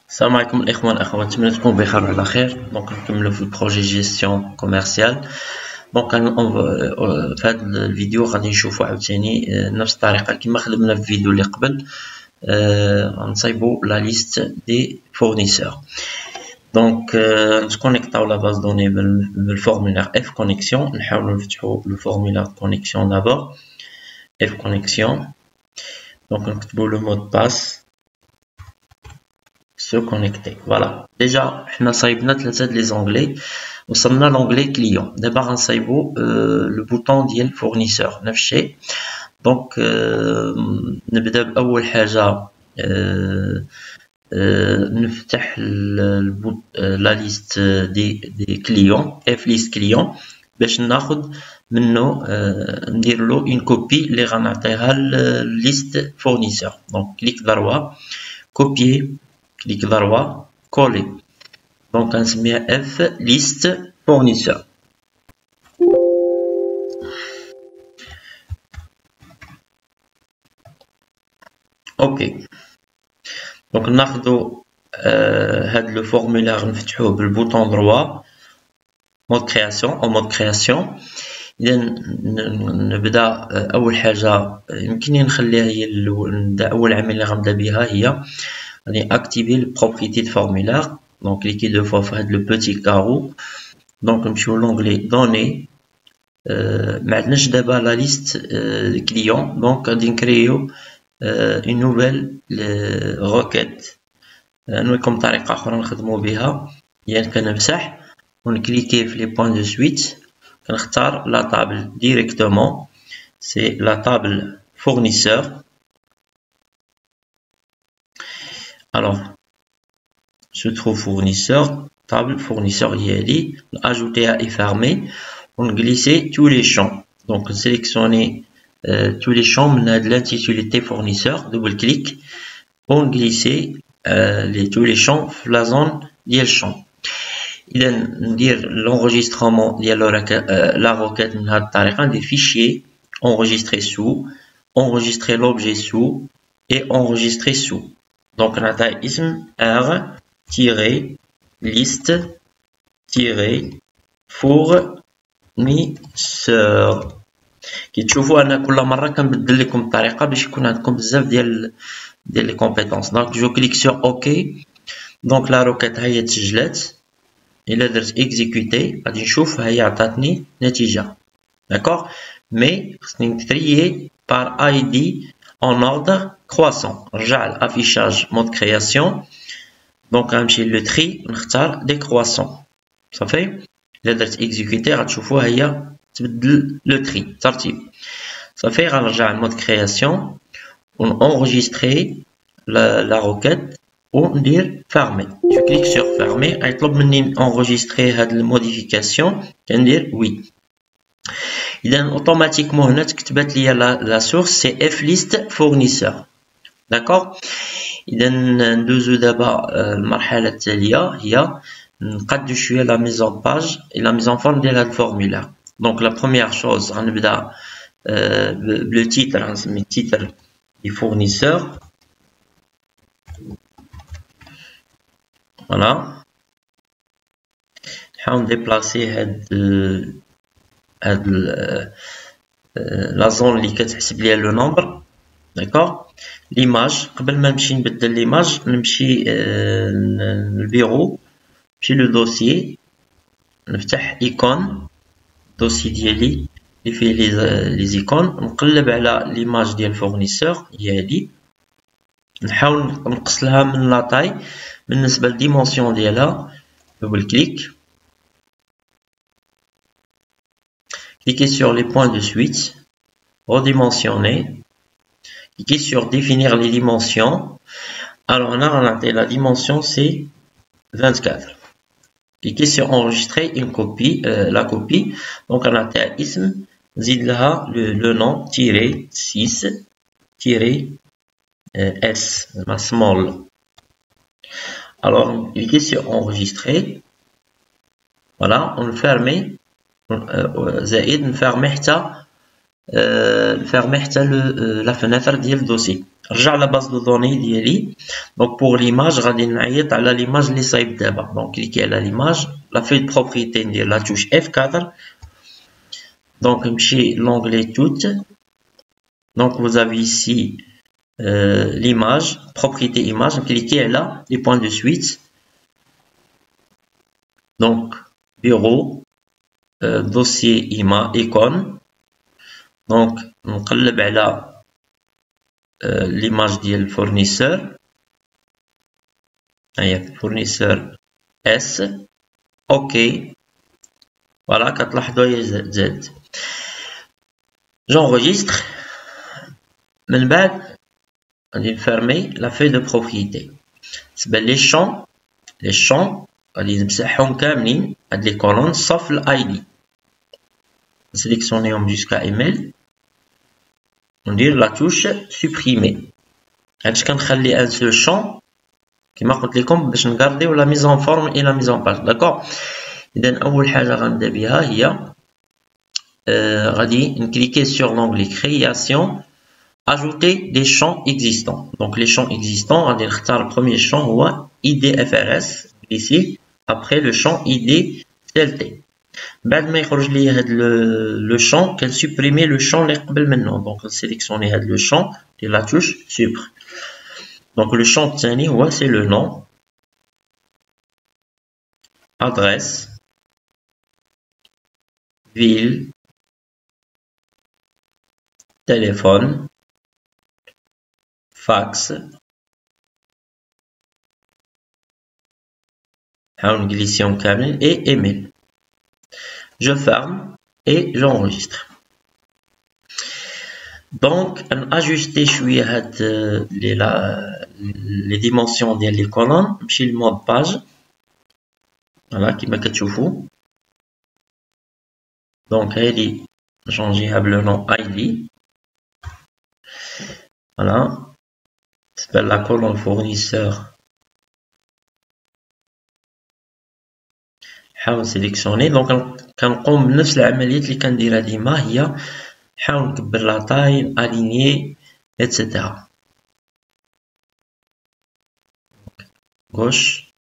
السلام عليكم الإخوان والأخوات، نتمنى تكونوا بخير وعلى خير. دونك نكملوا في البروجي جيستيون كوميرسيال. دونك في هذا الفيديو غادي نشوفوا عاوتاني نفس الطريقه كما خدمنا في الفيديو اللي قبل. غنصايبوا لا ليست دي فورنيسور. دونك نتكونيكطاو لا باز دوني بالفورمولير اف كونيكسيون. نحاولوا نفتحوا لو فورمولير كونيكسيون دابا اف كونيكسيون. دونك نكتبوا لو مود باس se connecter. Voilà. Déjà, حنا صايبنا ثلاثة لي زونغلي. وصلنا لونغلي كليون. دابا غنصايبو لو بوطون ديال فورنيسور نفس الشيء. دونك نبدا بأول حاجة. نفتح لا ليست دي كليون اف ليست كليون باش ناخد منه ندير له اون كوبي اللي غنعطيها ليست فورنيسور. دونك كليك ضربة كوبيي، كليك ضربة كولي. دونك غنسميها اف ليست فورنيسور. اوكي. دونك ناخدو هاد لو فورمولير نفتحوه بالبوطون دروا مود كرياسيون او مود كرياسيون. اذا نبدا اول حاجه يمكن نخليها هي نبدا اول عمليه اللي غنبدا بها هي غادي اكتيفي البروبريتي دو فورمولير. دونك كليكي دو فوا في هاد لو بوتي كارو. دونك نمشيو لونغلي دوني. ما عندناش دابا لا ليست كليون. دونك غادي نكريو اون نوفيل روكيت. نوريكم طريقه اخرى نخدمو بها. يعني كنمسح ونكليكي في لي بوين دو سويت، كنختار لا طابل ديريكتومون. سي لا طابل فورنيسور. Alors, se trouve fournisseur, table fournisseur ديالي. ajouter à et fermer. On glisser tous les champs. Donc sélectionner tous les champs من l'intitulé fournisseur. Double clic. On glisser tous les champs في la zone ديال champ. إذا ندير l'enregistrement ديال la requête من هذه الطريقة. ندير fichier enregistrer sous, enregistrer l'objet sous et enregistrer sous. Donc نعطي اسم r-list-fournisseur. كي تشوفوا انا كل مره كنبدل لكم الطريقه باش يكون عندكم بزاف ديال لي كومبيتونس. دونك جو كليك سور اوكي. دونك لا روكيت هي تسجلات. الا درت اكزيكوتي غادي نشوف هي عطاتني نتيجه. داكوغ مي خصني نتريي بار اي دي en ordre croissant. رجع l'affichage mode création. Donc غنمشي لو تري نختار décroissant. صافي. إلا درت exécuter غتشوفوها هي تبدل لو تري ترتيب. صافي. غنرجع لمود création ونenregistrer la requête وندير fermer. Je clique sur fermer. غيطلب مني enregistrer هاد الموديفيكاسيون. كندير oui. إذا اوتوماتيكمون هنا تكتبات ليا لا سورس سي اف ليست فورنيسور. داكوغ. إذا ندوزو دابا المرحلة التالية هي نقادو شوية لا ميزون باج لا ميزون فورم ديال هاد الفورمولير. دونك لا بروميير شوز غنبدا بلو تيتر. غنسمي تيتر دي فورنيسور. فوالا. نحاول نديبلاسي هاد لا زون اللي كتحسب ليا لو نومبر. داكوغ. ليماج قبل ما نمشي نبدل ليماج نمشي للبيرو، نمشي لو دوسيي، نفتح ايكون دوسي ديالي اللي فيه لي زيكون، نقلب على ليماج ديال الفورنيسور ديالي، نحاول نقص لها من لا طاي بالنسبه للديمونسيون ديالها. دبل كليك. Cliquez sur les points de suite, redimensionner. Cliquez sur définir les dimensions. Alors là, on a la dimension c'est 24. Cliquez sur enregistrer une copie, la copie. Donc on a ism, zid là le nom -6 -s, ma small. Alors cliquez sur enregistrer. Voilà, on le ferme. زائد نفرمي حتى fermer حتى la fenêtre ديال الدوسي. رجع لا باز دو دوني ديالي. دونك بور ليماج غادي نعيط على ليماج اللي صايب دابا. دونك كليكي على ليماج، لا في بروبريتي ندير لا توش F4. دونك نمشي لونغلي توت. دونك vous avez ici l'image, propriété image, cliquez là, les points de suite. Donc, bureau, dossier icône. Donc, on قلب على l'image ديال fournisseur. fournisseur S. OK. Voilà, كتلاحظوا هي زاد. J'enregistre. من بعد غادي fermer la feuille de propriété. بالنسبة les champs غادي نمسحهم كاملين هاد les colonnes sauf l'ID. نسيليكسيونيهم jusqu'à email. وندير la touche supprimer. هادشي كنخلي ان سول champ كما قلت لكم باش نغارديو لا mise en forme et la mise en page. داكوغ. إذا أول حاجة غنبدا بها هي غادي نكليكي sur l'onglet création. Ajouter des champs existants. Donc les champs existants, on va faire le premier champ ou IDFRS ici, après le champ ID CLT. بعد ما يخرج لي هذا le champ, كنسوبريمي le champ اللي قبل منه. Donc sélectionner هذا le champ de la touche supr. Donc le champ الثاني هو c'est le nom, adresse, ville, téléphone, fax. On glisse كامل et email. Je ferme et j'enregistre. Donc, on ajuste شوية هاد les dimensions ديال les colonnes. نمشي لمود page. Voilà, كما كتشوفوا. Donc, هادي نشونجيها بلو nom ID. Voilà. s'appelle la colonne fournisseur. حاول sélectionner. Donc كنقوم بنفس العمليات اللي كنديرها ديما، هي نحاول نكبر لا طاي، aligner etc. gauche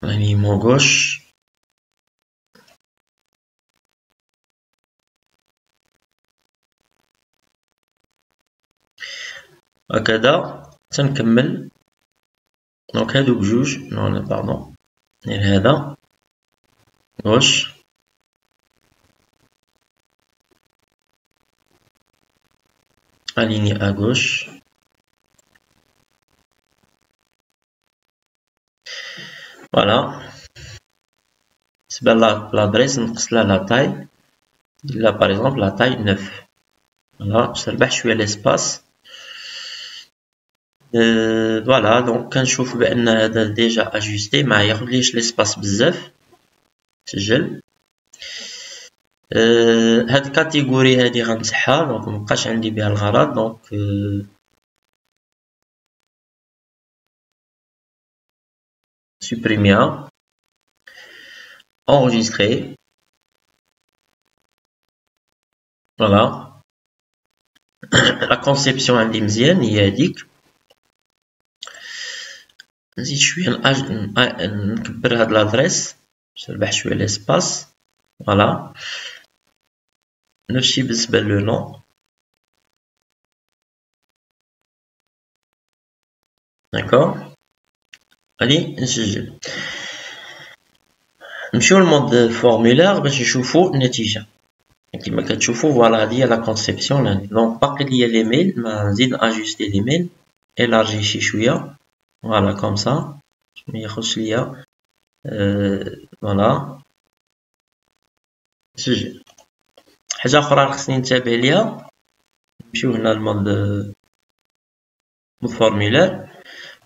alignement gauche. هكذا تنكمل. دونك هادو بجوج، نو باردون، ندير هذا غوش aligné à gauche. Voilà. بالنسبة لادريس نقص لها لا تاي، ندير لها par exemple la taille 9. Voilà, باش تربح شوية l'espace. فوالا. دونك كنشوف بان هذا ديجا اجوستي، ما ياخذليش ليسباس بزاف. سجل. هاد الكاتيجوري هادي غنمسحها، دونك مبقاش عندي بها الغرض. دونك سوبريميها، enregistrer. فوالا. لا كونسيبسيون عندي مزيان هي هاديك. نزيد شويه نكبر هاد لادريس باش نربح شويه ليسباس. فوالا. نفس الشيء بالنسبه لو نون. داكوغ. غادي نسجل. نمشيو للمود فورمولير باش نشوفو النتيجه. كما كتشوفو فوالا هادي هي لا كونسيبسيون. دونك باقي ليا ليميل، ما نزيد اجوستي ليميل، élargi شي شويه. فوالا كوم سا ما ياخذش ليا. فوالا. نسجل. حاجه اخرى خصني نتابع ليها، نمشيو هنا للمود فورمولير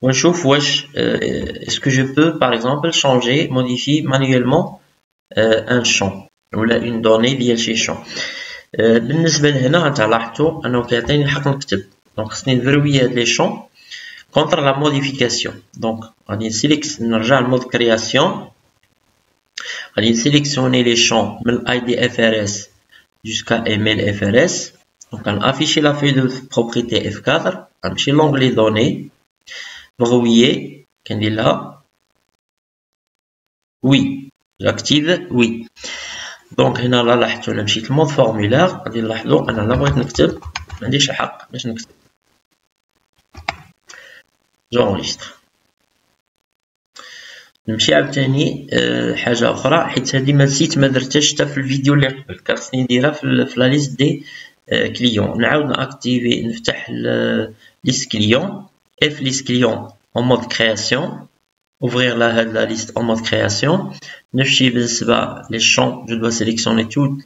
ونشوف واش اسكو جو بو باغ اكزومبل changer modifier manuellement un champ ولا اون دوني ديال شي شون. بالنسبه لهنا غتلاحظوا انه كيعطيني الحق نكتب. دونك خصني نفروي هاد لي شون contre la modification. Donc, on sélectionne le mode création. On sélectionner les champs de IDFRS jusqu'à email FRS. Donc, on affiche la feuille de propriété F4. On affiche l'onglet données. Verrouiller. Qu'on dit là. Oui. J'active oui. Donc, هنا لا لاحظتوا انا مشيت للمود فورمولير. غادي نلاحظوا انا لا بغيت نكتب ما عنديش الحق باش نكتب. جونجستر. نمشي عاوتاني حاجه اخرى حيت هذه ما نسيت ما درتهاش حتى في الفيديو اللي قبل كان خصني نديرها في لا ليست دي كليون. نعاود ناكتيفي نفتح ليست كليون اف ليست كليون en mode création. Ouvrir la liste en mode création. Les champs, je dois sélectionner toutes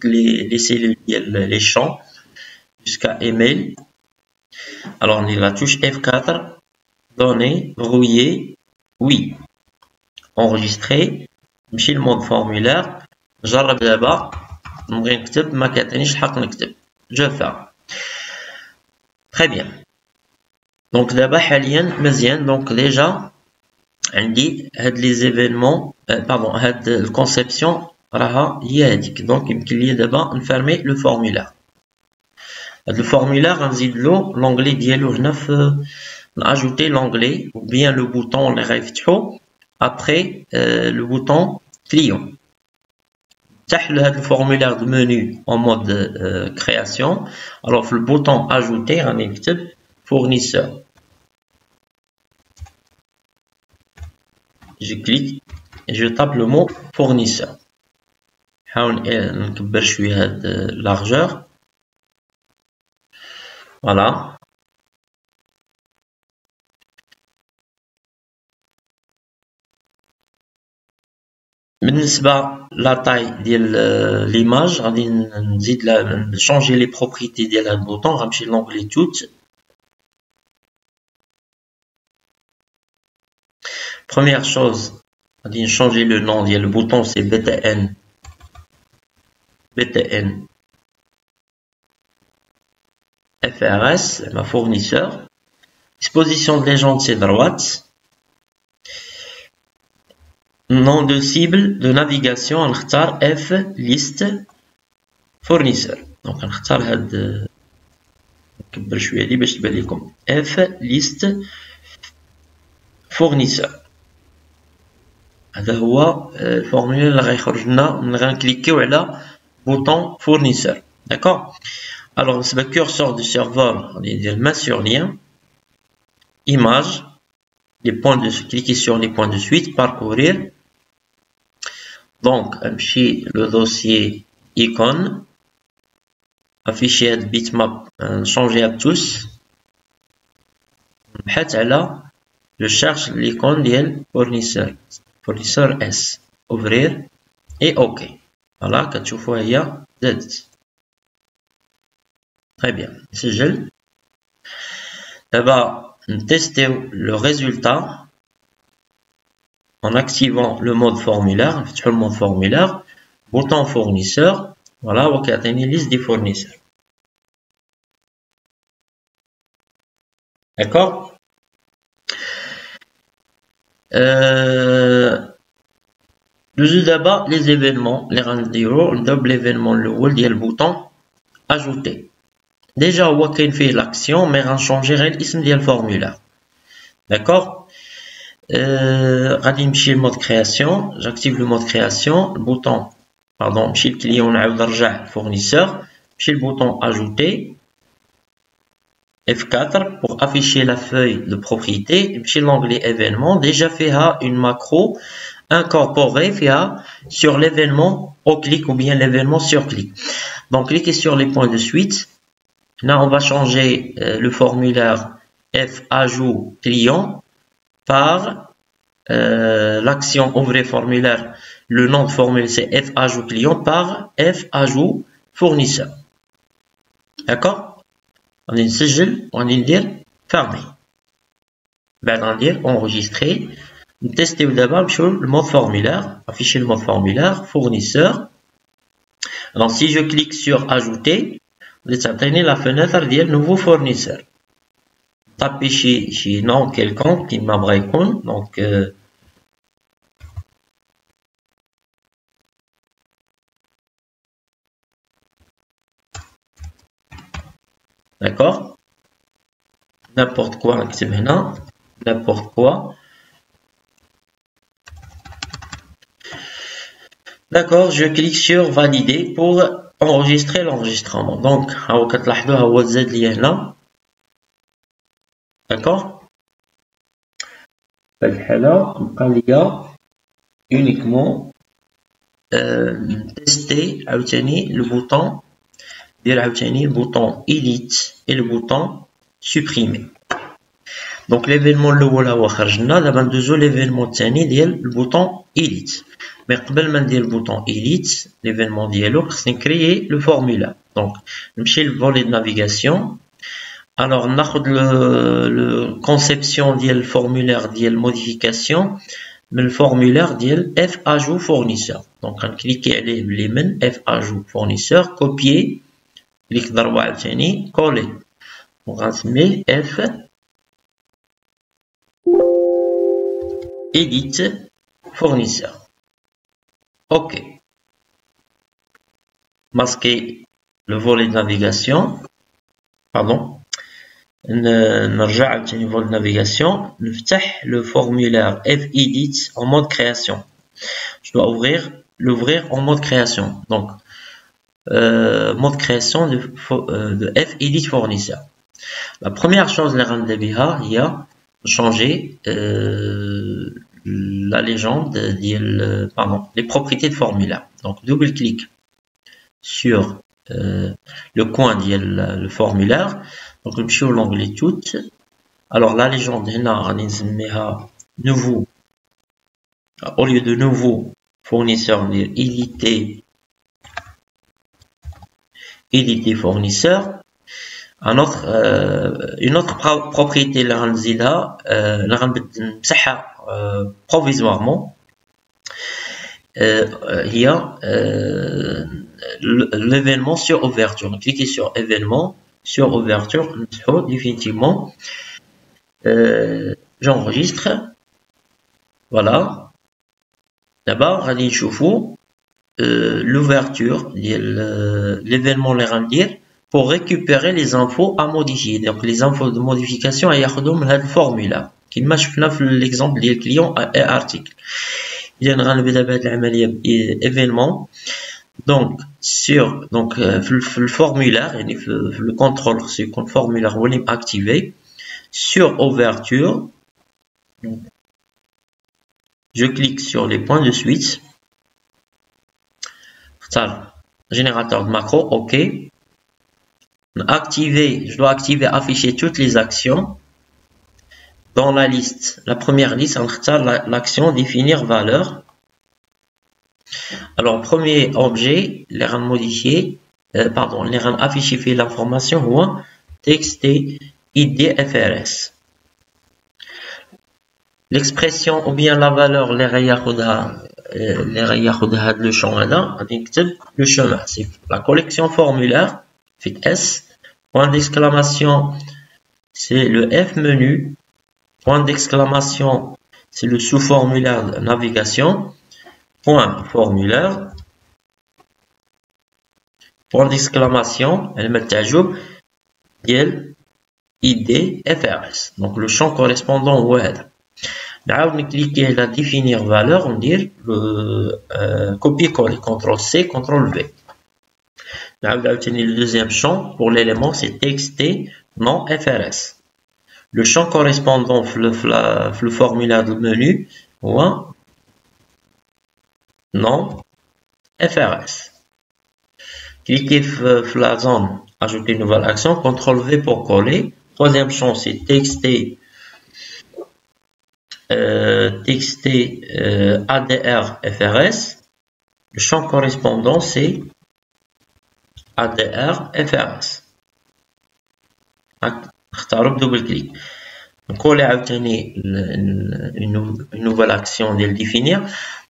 les cellules, les champs jusqu'à email. Alors on dit la touche F4, données, verrouiller, oui, enregistrer. Je le mode formulaire. جرب دابا نبغي نكتب ما كاتنيش الحق نكتب. Je fais. Très bien. Donc دابا حاليا مزيان. Donc déjà عندي هاد لي زيفينمون باردون هاد الكونسيبسيون راها هي هاديك. دونك يمكن لي دابا نفيرمي لو فورمولير. هاد الفورمولير غنزيدلو لونغلي ديالو هنا في ناجوتي لونغلي ou bien le bouton اللي غيفتحو après le bouton client. نفتح هاد الفورمولير دو منو en mode création. alors في le bouton ajouter غادي نكتب fournisseur. Je clique et je tape le mot fournisseur. نحاول نكبر شويه هاد largeur. Voilà. بالنسبة لا taille ديال l'image غادي نزيد changer les propriétés ديال هاد البوطون. غنمشي لونغلي tout. Première chose, on va changer le nom. Le bouton c'est BTN. BTN. FRS, ma fournisseur. Disposition de légende c'est droite. Nom de cible de navigation, on retard F liste fournisseur. Donc on retard F liste fournisseur. هذا هو الفورمولير اللي غيخرج لنا من غنكليكيو على بوطون فورنيسور. داكور. الوغ بالنسبه كورسور دو سيرفور غادي ندير main sur lien, image, les points de cliquer sur les points de suite, parcourir. Donc نمشي لو دوسيي icône, afficher هاد bitmap, changer à tous. نبحث على je cherche l'icône ديال fournisseur. Fournisseur S. Ouvrir et OK. Voilà, كتشوفوا هي زادت. Très bien. نسجل. دابا نتيستيو le résultat en activant le mode formulaire. نفتحوا le mode formulaire. Bouton fournisseur. Voilà, وكيعطيني liste des fournisseurs. D'accord. Nous d'abord les événements, les rendez-vous, le double événement, le wall ديال bouton ajouter. Déjà هو كاين فيه l'action mais غنشونجي غير الاسم ديال الفورمولير. D'accord. غادي نمشي لمود création, j'active le mode création, le bouton pardon نمشي للكليون نعاود نرجع fournisseur, نمشي le bouton ajouter. F4 pour afficher la feuille de propriété. Chez l'onglet événement, déjà fait une macro incorporée sur l'événement au clic ou bien l'événement sur clic. Donc cliquez sur les points de suite. Là on va changer le formulaire F ajout client par l'action ouvrir formulaire. Le nom de formulaire c'est F ajout client par F ajout fournisseur. D'accord. On va نسجل وغادي ندير fermer. بعد غندير enregistrer. نتيستيو دابا نمشيو للمود formulaire. Afficher le mode formulaire fournisseur. Donc si je clique sur ajouter, غادي تعطيني la fenêtre ديال nouveau fournisseur. taper chez nom quelconque qui m'a braïkoun. Donc, d'accord? N'importe quoi, c'est maintenant. N'importe quoi. D'accord, je clique sur valider pour enregistrer l'enregistrement. Donc, là. D'accord? Uniquement tester le bouton edit et le bouton supprimer. Donc l'événement الاول هو خرجنا دابا ندوزو l'événement الثاني ديال البوطون edit. Mais قبل ما ندير البوطون edit l'événement ديالو خصني créer le formulaire. Donc نمشي للفولي de navigation. Alors ناخذ le conception ديال الفورمulaire ديال modification من الفورمulaire ديال f ajout fournisseur. Donc غنكليكي عليه بلي من f ajout fournisseur copier كليك ضربة عاوتاني coller. وغنسميه f edit fournisseur. OK. Masquer le volet de navigation. Pardon. نرجع عاوتاني volet de navigation. نفتح le formulaire fedit en mode création. Je dois l'ouvrir en mode création. Donc mode création de fedit fournisseur. La première chose que je vais il y a changer la légende les propriétés de formulaire. Donc double clic sur le coin le formulaire. Donc je suis l'onglet tout. Alors la légende nouveau au lieu de nouveau fournisseur éditer fournisseur. Une autre propriété provisoirement il y a l'événement sur ouverture. Cliquez sur événement sur ouverture définitivement. J'enregistre. Voilà. D'abord غادي نشوفوا l'ouverture de l'événement pour récupérer les infos à modifier. Donc les infos de modification à le formulaire qui marche dans l'exemple des clients et articles. Il y a un événement. Donc sur le formulaire et le contrôle c'est le formulaire volume activé sur ouverture. Je clique sur les points de suite. Générateur de macro, OK. Je dois activer afficher toutes les actions dans la liste. La première liste, on retient l'action définir valeur. Alors premier objet, les rangs modifiés, les rangs afficher l'information ou texte id FRS. L'expression ou bien la valeur les le champ là, le chemin, c'est la collection formulaire. S, point d'exclamation, c'est le F menu, point d'exclamation, c'est le sous-formulaire de navigation, point formulaire, point d'exclamation, elle met à jour, ID FRS. Donc le champ correspondant au web. Là, on clique à définir valeur, on dit copier-coller, CTRL-C, CTRL-V. Le deuxième champ pour l'élément c'est TXT non FRS. Le champ correspondant le formulaire de menu ou non FRS. Cliquez sur la zone ajouter une nouvelle action, CTRL V pour coller. Troisième champ c'est TXT ADR FRS. Le champ correspondant c'est ADR FRS. Double clic. Coller une nouvelle action de définir.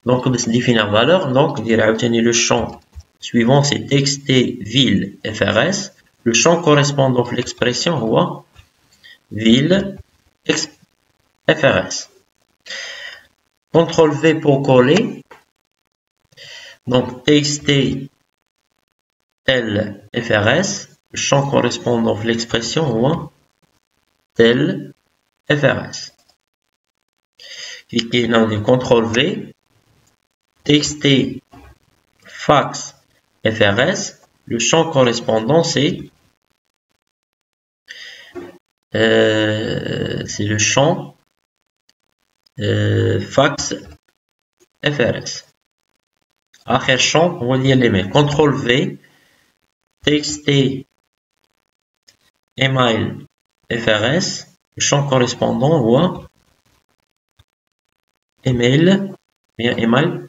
Donc définir valeur. Donc le champ suivant c'est TXT ville FRS. Le champ correspondant à l'expression ville, FRS. CTRL V pour coller. Donc, TXT tel FRS. Le champ correspondant à l'expression ou tel FRS. Cliquez dans le CTRL V. TXT fax FRS. Le champ correspondant c'est le champ fax FRS. آخر champ هو ديال l'email. CTRL V TXT email FRS. Le champ correspondant هو email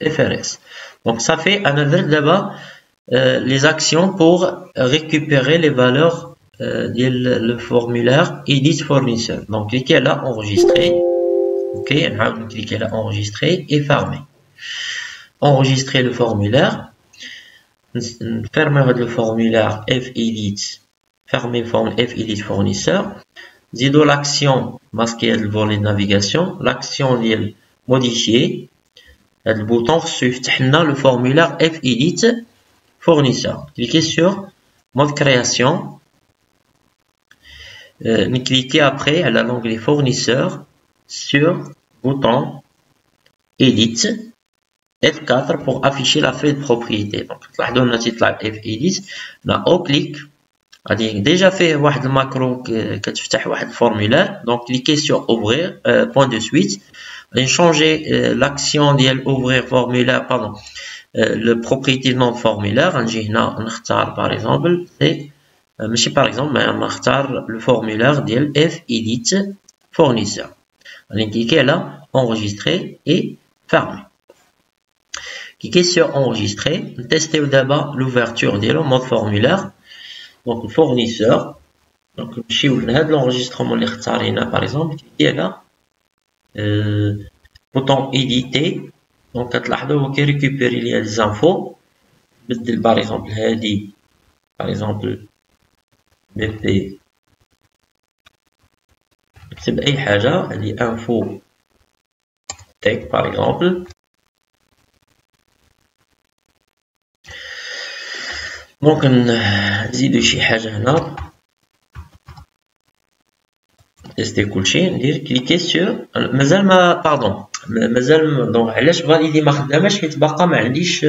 FRS. Donc ça fait d'abord les actions pour récupérer les valeurs le formulaire edit fournisseur. Donc cliquez là enregistrer. Ok, cliquez là enregistrer et fermer. Enregistrer le formulaire. Fermer le formulaire fedit. Fermer fedit fournisseur. Zido l'action masquer le volet de navigation. L'action modifier. Le bouton suivant le formulaire fedit fournisseur. Cliquez sur mode création. Cliquez après à l'onglet fournisseur sur bouton edit F4 pour afficher la feuille de propriété. Donc, on a F-Edit, on a au clic, on a déjà fait un macro qui un formulaire. Donc, cliquez sur ouvrir, point de suite. On changer l'action d'ouvrir formulaire, pardon, le propriété de nom formulaire. On a par exemple, c'est, par exemple, on a le formulaire de F-Edit fournisseur. On a cliqué là, enregistrer et fermer. Cliquez sur enregistrer. Testez d'abord l'ouverture de mode formulaire. Donc, le fournisseur. Donc, chez l'enregistrement par exemple, cliquez là. Bouton éditer. Donc, vous récupérer les infos. Par exemple, BP. C'est أي حاجة اللي info tech par exemple. ممكن نزيدو شي حاجة هنا تيستي كلشي ندير كليكي سور مازال ما باردون مازال دونك علاش فاليدي ما خداماش حيت باقا ما عنديش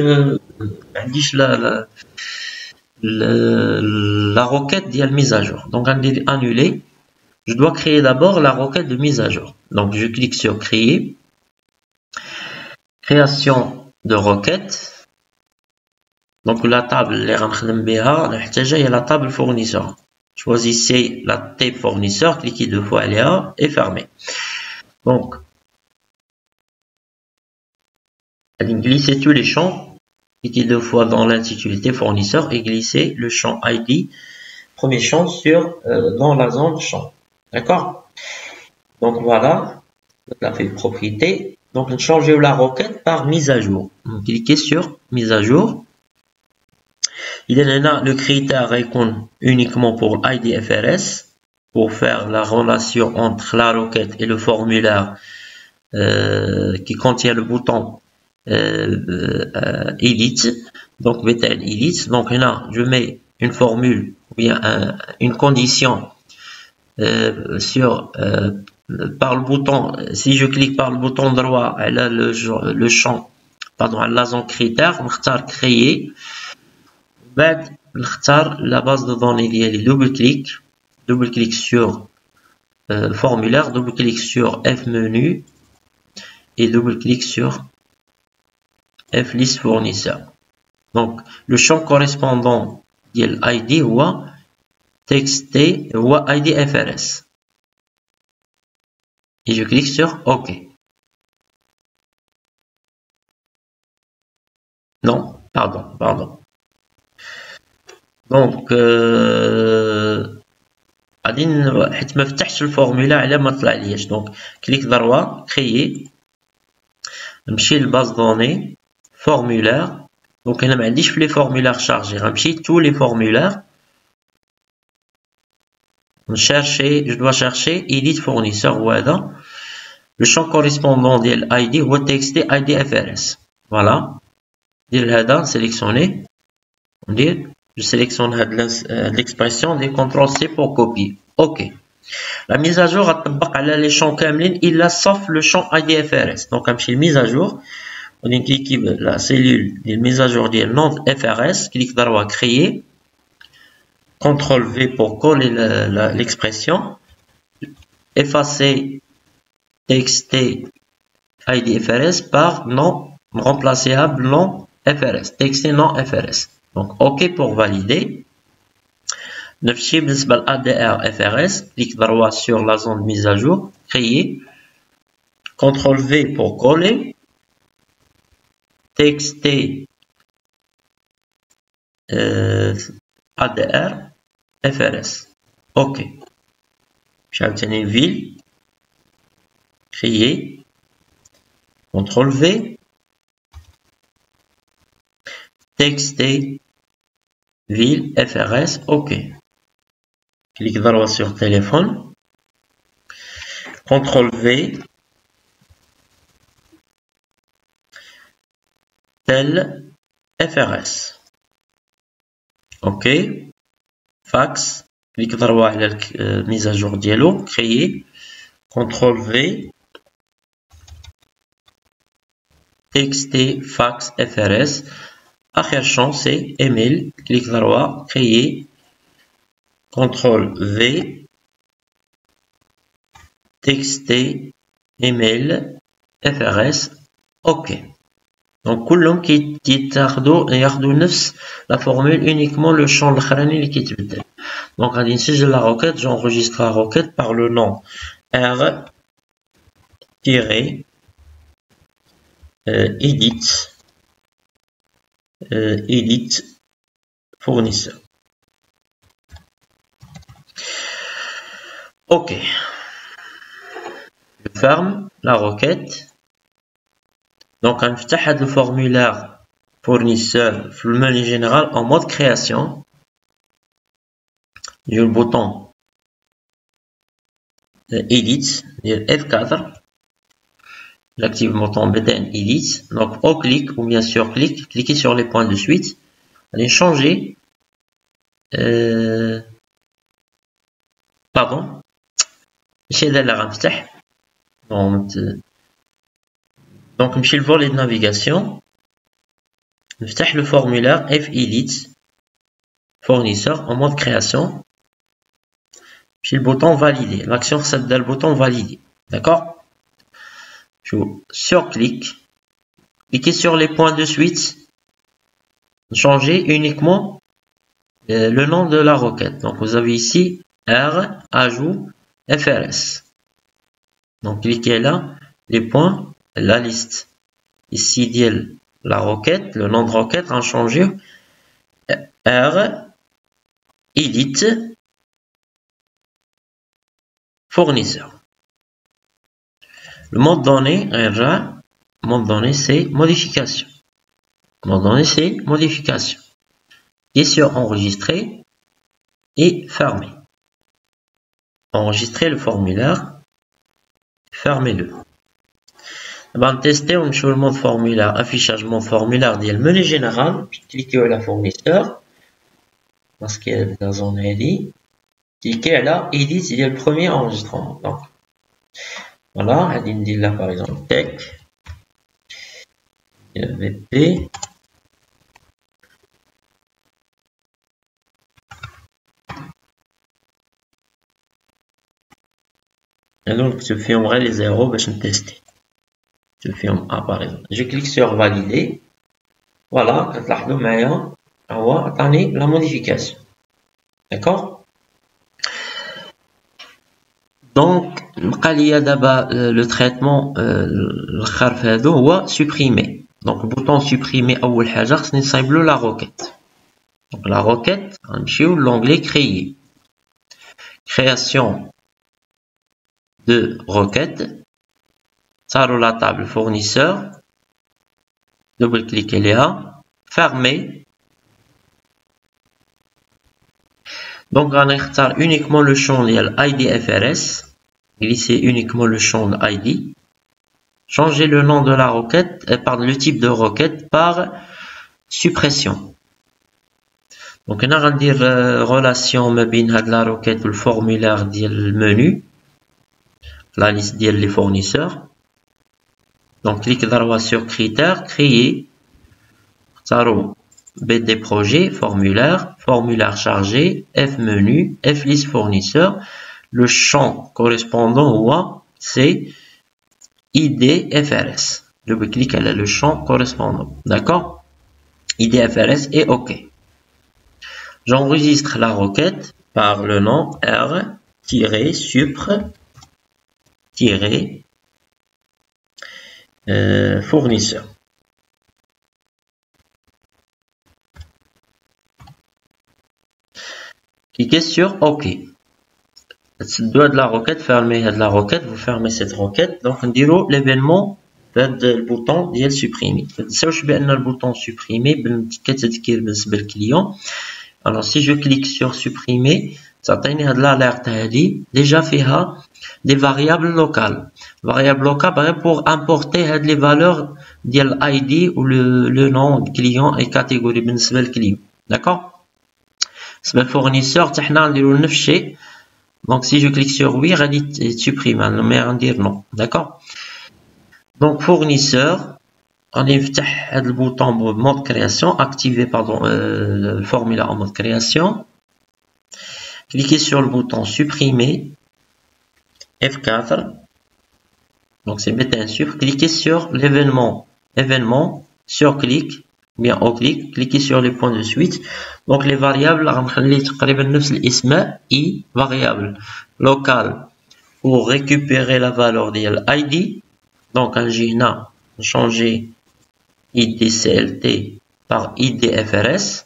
la requête ديال mise à jour. Donc غندير annuler. Je dois créer d'abord la requête de mise à jour. Donc je clique sur créer. Création de requête. Donc la table اللي غنخدم بها نحتاجها هي la table fournisseur. Choisissez la table fournisseur, cliquez deux fois عليها et fermez. Donc glissez tous les champs, cliquez deux fois dans l'intitulé fournisseur et glissez le champ ID, premier champ dans la zone champ. D'accord? Donc voilà, la feuille de propriété. Donc changez la requête par mise à jour. Donc, cliquez sur mise à jour. Il y a là le critère icône uniquement pour IDFRS pour faire la relation entre la requête et le formulaire qui contient le bouton edit. Donc BTL edit. Donc là je mets une formule ou bien une condition par le bouton. Si je clique par le bouton droit, elle a le champ, pardon, la zone critère. On va créer. بعد نختار la base de données ديالي double clic sur formulaire, double clic sur F menu et double clic sur F liste fournisseur. Donc le champ correspondant ديال ID هو TXT هو IDFRS et je clique sur OK. Non, pardon. Donc غادي حيت ما فتحش الفورمولا على ما طلعليش. دونك كليك ضربه كريي نمشي للباز دوني فورمولير. دونك انا ما عنديش في لي فورمولير شارجي غنمشي تو لي فورمولير je dois chercher edit fournisseur voilà. Le champ correspondant de l'ID ou txt ID FRS. Voilà. Sélectionner. Je sélectionne l'expression des CTRL C pour copier. OK. La mise à jour a les champs كاملين إلا sauf le champ IDFRS. Donc, comme chez mise à jour, on clique la cellule de mise à jour de nom FRS, clique droit créer, CTRL V pour coller l'expression, effacer TXT IDFRS par nom remplaçable non FRS, TXT non FRS. Donc, OK pour valider. نمشي بالنسبة للADR FRS, clique droit sur la zone de mise à jour, créer, CTRL V pour coller, TXT ADR FRS. OK. Je vais une ville, créer, CTRL V, TXT ville FRS. OK. Clique droit sur téléphone, CTRL V, tel FRS. OK. Fax, clique droit à la mise à jour dialogue, créer, CTRL V, TXT fax FRS. Akhir champ c'est email, clique droit, créer, CTRL V, TXT, email, FRS, OK. Donc, كلهم ياخدوا نفس la formule uniquement le champ الأخراني اللي كيتبدل. Donc, غادي نسجل la requête, j'enregistre la requête par le nom edit fournisseur. OK. Je ferme la requête. Donc, on ouvre le formulaire fournisseur dans le menu général en mode création. J'ai le bouton Edit, F4. J'active le bouton button Edit. Donc, au clic ou bien sûr cliquez sur les points de suite. Allez changer. Pardon. ماشي هذا اللي غنفتح. Donc, نمشي le volet de navigation. نفتح le formulaire F-Edit fournisseur en mode création. Puis le bouton valider. L'action c'est le bouton valider. D'accord? Je surclique. Cliquez sur les points de suite. Changez uniquement le nom de la requête. Donc, vous avez ici R, ajout, FRS. Donc, cliquez là, les points, la liste. Ici, la requête, le nom de requête a changé. R, edit, fournisseur. Le mode donné, mode donné, c'est modification. Mode donné, c'est modification. Et sur enregistrer et fermer. Enregistrez le formulaire, fermez-le. On va tester sur le mode formulaire, affichage mode formulaire du menu général. Cliquez sur la fournisseur. Parce qu'il y a la zone edit. Cliquez là, edit, il y a le premier enregistrement. Donc, voilà, on dit là par exemple tech, VP. Et donc, je filmerai les zéros pour tester. Je filme A par exemple. Je clique sur valider. Voilà, la modification. D'accord? Donc, le traitement, le supprimer. Donc, le bouton supprimer, c'est la requête. Donc, la requête, l'onglet créer. Création de requête. Sur la table fournisseur. Double-cliquez là. Fermer. Donc on va uniquement le champ de IDFRS, glisser uniquement le champ de ID, changer le nom de la requête et par le type de requête par suppression. Donc on va dire relation entre la requête et le formulaire du menu, la liste des fournisseurs. Donc clique droit sur critères, créer, BD projet, formulaire, formulaire chargé, F menu, F liste fournisseur. Le champ correspondant c'est IDFRS. Je vais cliquer sur le champ correspondant. D'accord? IDFRS est OK. J'enregistre la requête par le nom R-supre-fournisseur. Cliquez sur OK. De la requête, fermez la requête, vous fermez cette requête. Donc, on dirait l'événement le bouton ديال supprimer. ما تنساوش بان le bouton supprimer كتذكير بالنسبه للكليون. Alors si je clique sur supprimer, تعطيني هاد l'alerte هادي déjà فيها des variables locales. Variables locales pour importer هاد les valeurs ديال ID ou le nom du client et catégorie بالنسبه للكليون. D'accord? بالنسبه للفورنيسور حتى حنا نديرو نفس الشيء. Donc si je clique sur oui, غادي supprimer, mais on va dire non. D'accord? Donc fournisseur, on va le bouton mode création, activer le formulaire en mode création. Cliquez sur le bouton supprimer, F4. Donc c'est bien sûr. Cliquez sur l'événement, sur clic, bien au clic, cliquez sur les points de suite. Donc les variables, i variable locale pour récupérer la valeur de l'ID. Donc on va changer IDCLT par IDFRS.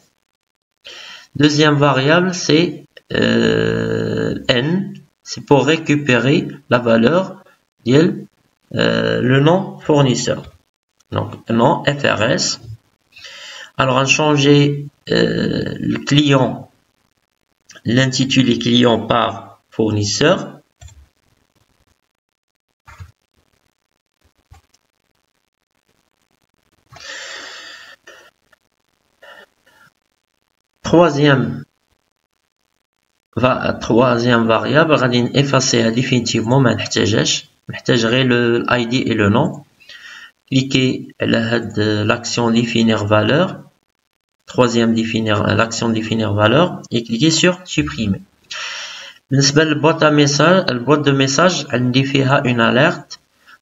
Deuxième variable c'est N, c'est pour récupérer la valeur de le nom fournisseur. Donc nom FRS. Alors on changer le client, l'intitulé client par fournisseur. Troisième variable, on va effacer définitivement, mais نحتاج غير le ID et le nom. Cliquez l'action définir valeur. Troisième l'action définir valeur et cliquez sur supprimer. بالنسبة للبوîte de message عندي فيها une alerte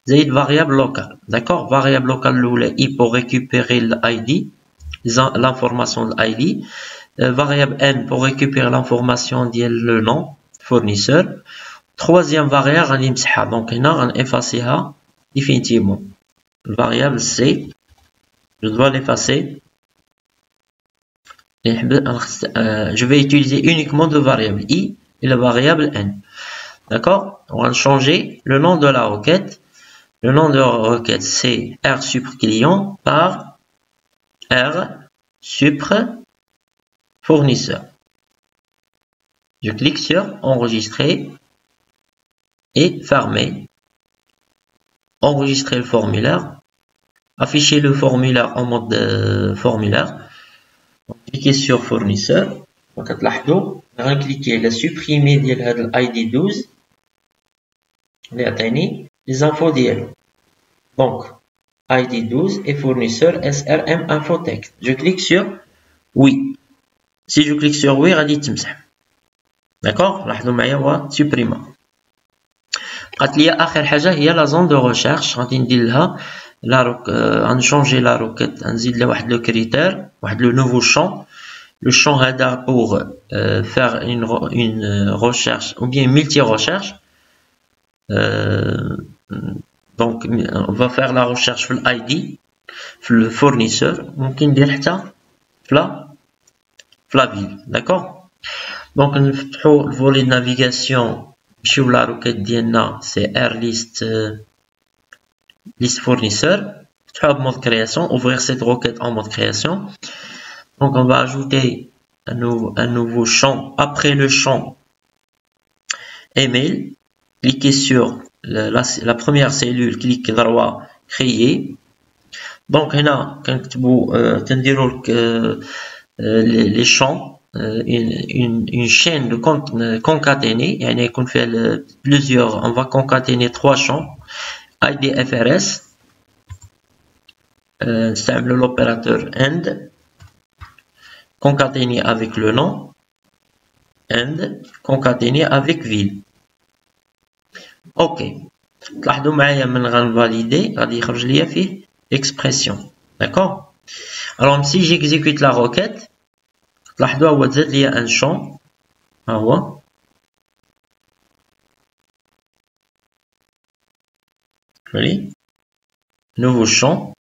زائد variable locale. D'accord? Variable locale الأولى I pour récupérer l'ID, l'information de l'ID. Variable N pour récupérer l'information de le nom fournisseur. Troisième variable غادي نمسحها. Donc هنا غنeffacer définitivement. Variable C, je dois l'effacer. Je vais utiliser uniquement deux variables I et la variable N. D'accord? On va changer le nom de la requête. Le nom de la requête c'est R supre client par R supre fournisseur. Je clique sur enregistrer et fermer. Enregistrer le formulaire. Afficher le formulaire en mode formulaire. Cliquez sur fournisseur. Donc تلاحظوا غنكليكي على supprimer ديال هذا الاي 12 اللي عطيني les infos ديالو. Donc ID 12 et fournisseur SRM Infotech. Je clique sur oui. Si je clique sur oui غادي تمسح. D'accord? لاحظوا معايا هو supprima. بقات لي اخر حاجه هي لا زون دو ريشيرش. غادي ندير لها غنشونجي لا روكيت، نزيد لها واحد لو كريتير، واحد لو نوفو شون. Le champ هذا pour faire une recherche ou bien multi-recherche. Donc on va faire la recherche في l'ID في le fournisseur. ممكن ندير حتى في la ville. D'accord? Donc نفتحوا le volet de navigation. نمشيو la requête ديالنا c'est rlist liste fournisseur. نفتحوها mode création. Ouvrir cette requête en mode création. Donc on va ajouter un nouveau champ après le champ email. Cliquez sur la première cellule, cliquez droit, créer. Donc, هنا كنكتبوا تنديروا les champs, une chaîne de concaténés, يعني يكون فيها plusieurs, on va concaténer 3 champs. IDFRS, نستعملوا l'opérateur AND, concaténer avec le nom, AND concaténer avec ville. OK. تلاحظوا معايا من غنفاليدي غادي يخرج ليا فيه expression. D'accord? Alors si j'exécute la requête, تلاحظوا هو تزاد ليا un champ. ها هو. جولي. Nouveau champ.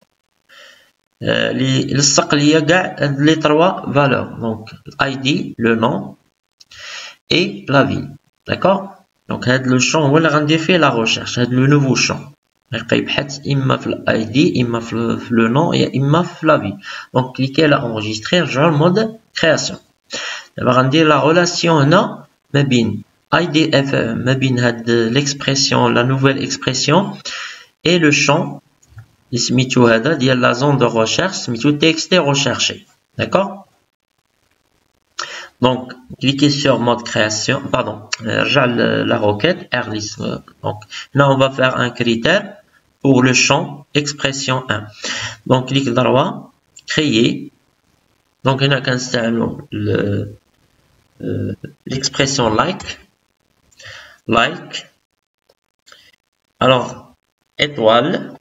اللي لصق ليا كاع les 3 valeurs. Donc ID, le nom et la ville. D'accord? Donc هاد le champ هو اللي غندير فيه la recherche. هاد le nouveau champ. غيبقى يبحث إما في l'ID, إما في le nom, et إما في la ville. Donc cliquez là enregistrer, genre mode création. دابا غندير la relation هنا ما بين IDF, ما بين هاد l'expression, la nouvelle expression et le champ اللي سميتو هذا ديال la zone de recherche سميتو TXT recherché. D'accord? Donc, cliquez sur mode création, pardon, la requête, rlist. Donc, là, on va faire un critère pour le champ expression 1. Donc, clique droit, créer. Donc, on a l'expression like. Alors, étoile,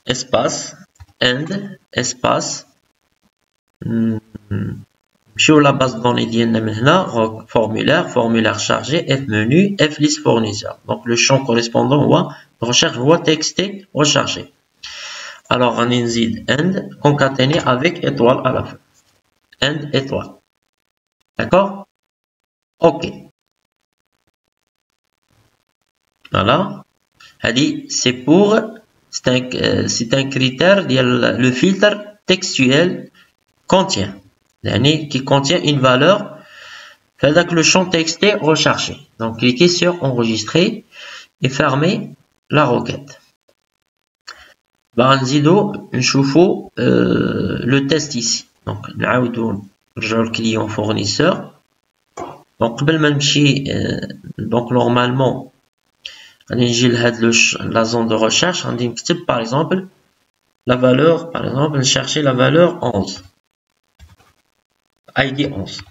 espace, and, espace, sur la base de données ديالنا من هنا formulaire chargé f menu f list fournisseur. Donc le champ correspondant هو recherche هو TXT rechargé. Alors on نزيد and concaténé avec étoile à la fin. And étoile. D'accord? OK. Voilà. C'est un critère le filtre textuel contient. Qui contient une valeur avec le champ TXT recherché. Donc cliquez sur enregistrer et fermez la requête. نزيدو نشوفو le test ici. Donc نعاودو نرجعو للكليون fournisseur. Donc قبل ما نمشي donc normalement غادي نجي لهاد la zone de recherche غادي نكتب par exemple la valeur, par exemple chercher la valeur 11. ID 11.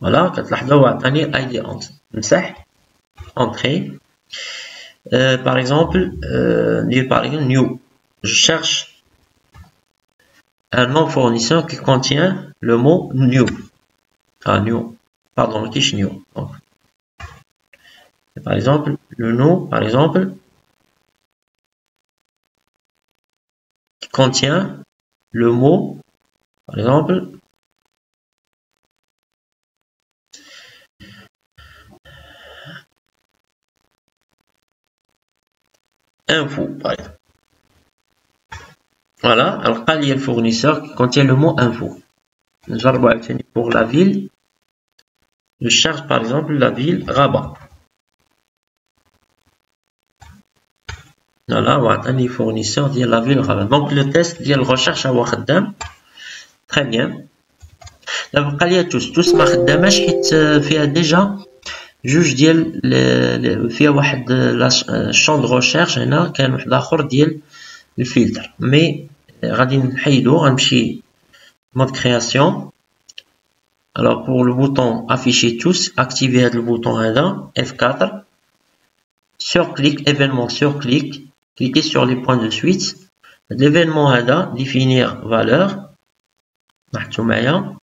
Voilà, كتلاحظوا هو عطاني ID 11. نمسح entrée. Par exemple, new. Je cherche un nom fournisseur qui contient le mot new. Ah, new. Pardon, quiche new. Donc, par exemple, le nom, par exemple, qui contient le mot, par exemple, info, par exemple. Voilà, alors il y a le fournisseur qui contient le mot info. Pour la ville, je cherche par exemple la ville Rabat. Voilà, un fournisseur dit la ville Rabat. Donc le test dit la recherche à Wakhdam. Très bien. D'abord, il y a tous ما خداماش حيت فيها déjà جوج ديال فيها واحد الشون دو ريشيرش هنا كان واحد اخر ديال الفلتر مي غادي نحيدو غنمشي مود كرياسيون. Alors pour le bouton afficher tous, activez le bouton هذا F4 sur clic événement sur clic, cliquez sur les points de suite. L'événement هذا définir valeur لاحظتو معايا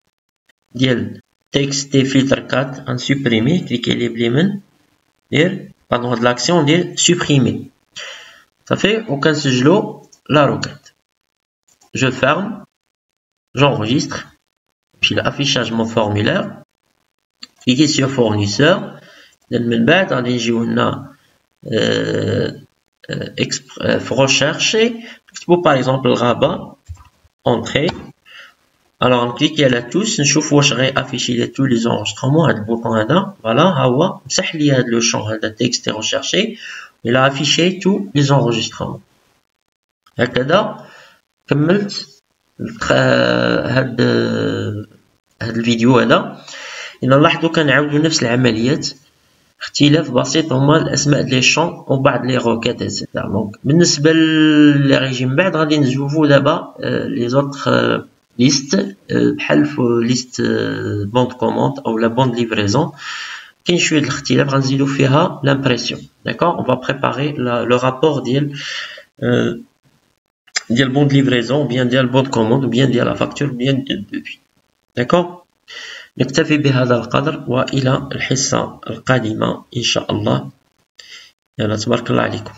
ديال TXT filtre 4 en supprimer, cliquez les blimen pendant de l'action de supprimer. Ça fait aucun sujelo la requête. Je ferme, j'enregistre, puis l'affichage mon formulaire, cliquez sur fournisseur, من بعد غادي نجيو هنا rechercher, نكتبو par exemple Rabat, entrée, Alors نكليكي على tous نشوف واش غيافيشي لي tous les enregistrements. هاد البوطون هذا فوالا ها هو مسح لي هاد لو شون هذا texte et recherché. Il a affiché tous les enregistrements. هكذا كملت هاد الفيديو هذا. إذا نلاحظوا كنعاودوا نفس العمليات، اختلاف بسيط هما الاسماء لي شون وبعض لي روكيت ايتترا. دونك بالنسبه لي ريجيم بعد غادي نشوفوا دابا لي زوطخ ليست بحال ليست بوند كوموند او لا بوند ليفريزون. كاين شويه د الاختلاف غنزيدو فيها لامبريسيون. داكوغ اون فا بريباري لو رابور ديال بوند ليفريزون بيان ديال بوند كوموند بيان ديال لا فاكتور بيان ديال الدوبي. داكوغ نكتفي بهذا القدر وإلى الحصة القادمة إن شاء الله. يلا تبارك الله عليكم.